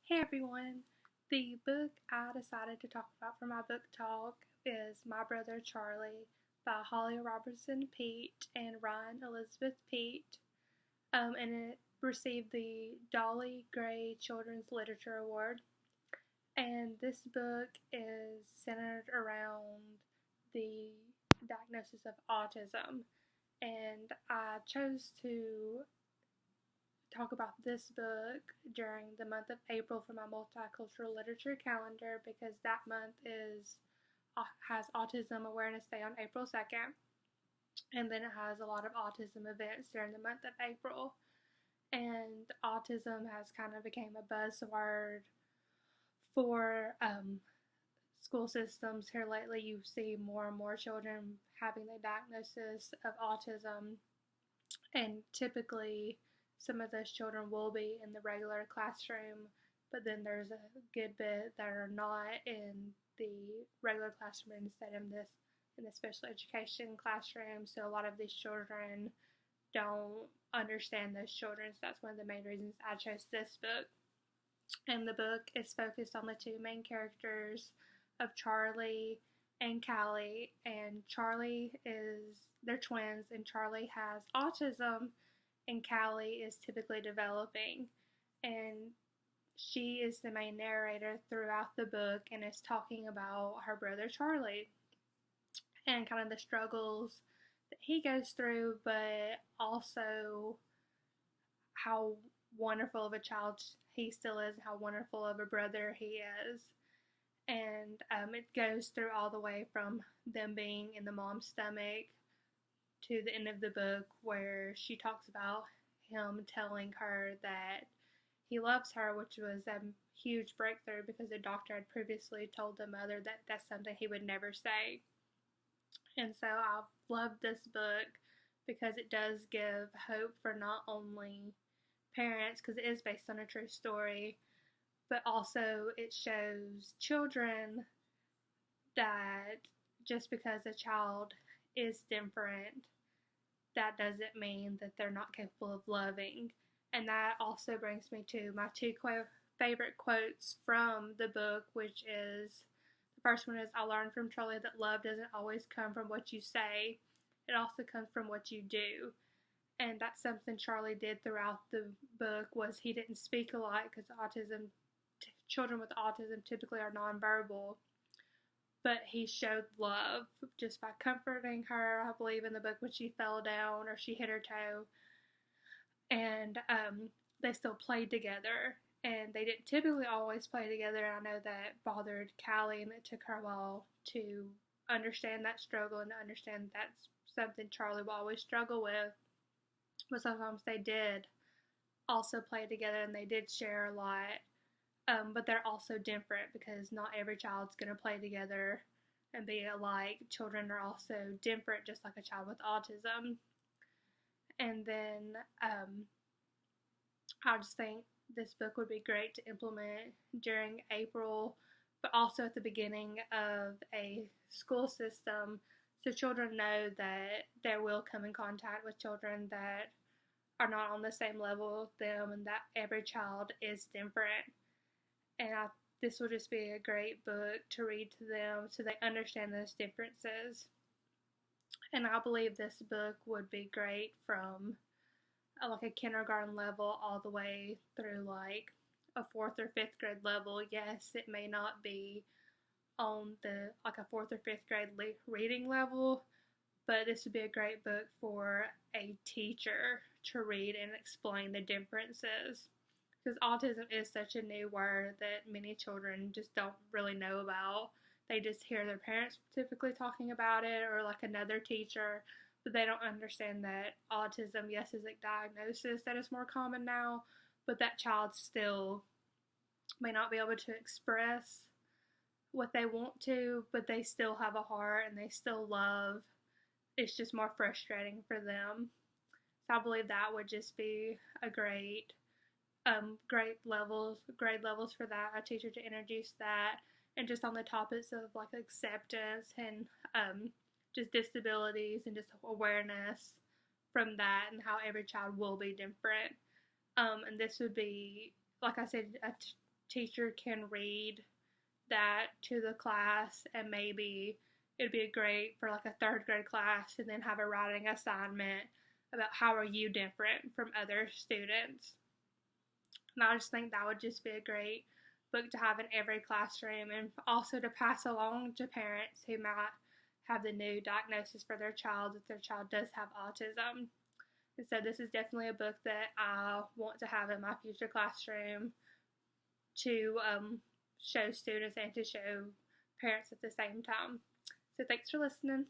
Hey everyone! The book I decided to talk about for my book talk is My Brother Charlie by Holly Robertson Peete and Ryan Elizabeth Peete. And it received the Dolly Gray Children's Literature Award. And this book is centered around the diagnosis of autism. And I chose to talk about this book during the month of April for my multicultural literature calendar because that month has Autism Awareness Day on April 2nd, and then it has a lot of autism events during the month of April. And autism has kind of become a buzzword for school systems here lately. You see more and more children having the diagnosis of autism, and typically some of those children will be in the regular classroom, but then there's a good bit that are not in the regular classroom, instead in the special education classroom. So a lot of these children don't understand those children. So that's one of the main reasons I chose this book. And the book is focused on the two main characters of Charlie and Callie. And they're twins, and Charlie has autism, and Callie is typically developing. And she is the main narrator throughout the book and is talking about her brother Charlie and kind of the struggles that he goes through, but also how wonderful of a child he still is, how wonderful of a brother he is. And it goes through all the way from them being in the mom's stomach to the end of the book, where she talks about him telling her that he loves her, which was a huge breakthrough because the doctor had previously told the mother that that's something he would never say. And so I love this book because it does give hope for not only parents, because it is based on a true story, but also it shows children that just because a child is different, that doesn't mean that they're not capable of loving. And that also brings me to my two favorite quotes from the book, which is, the first one is, I learned from Charlie that love doesn't always come from what you say, it also comes from what you do. And that's something Charlie did throughout the book, was he didn't speak a lot because children with autism typically are nonverbal, but he showed love just by comforting her, I believe, in the book, when she fell down or she hit her toe. And they still played together. And they didn't typically always play together. And I know that bothered Callie, and it took her a while to understand that struggle and to understand that's something Charlie will always struggle with. But sometimes they did also play together and they did share a lot. But they're also different because not every child's going to play together and be alike. Children are also different, just like a child with autism. And then I just think this book would be great to implement during April, but also at the beginning of a school system, so children know that they will come in contact with children that are not on the same level with them, and that every child is different. And this will just be a great book to read to them so they understand those differences. And I believe this book would be great from like a kindergarten level all the way through like a fourth or fifth grade level. Yes, it may not be on the like a fourth or fifth grade reading level, but this would be a great book for a teacher to read and explain the differences, because autism is such a new word that many children just don't really know about. They just hear their parents typically talking about it, or like another teacher, but they don't understand that autism, yes, is a diagnosis that is more common now, but that child still may not be able to express what they want to, but they still have a heart and they still love. It's just more frustrating for them. So I believe that would just be a great grade levels for that, a teacher to introduce that, and just on the topics of like acceptance and just disabilities and just awareness from that, and how every child will be different. And this would be, like I said, teacher can read that to the class, and maybe it'd be great for like a third grade class, and then have a writing assignment about how are you different from other students. And I just think that would just be a great book to have in every classroom, and also to pass along to parents who might have the new diagnosis for their child if their child does have autism. And so this is definitely a book that I want to have in my future classroom to show students and to show parents at the same time. So thanks for listening.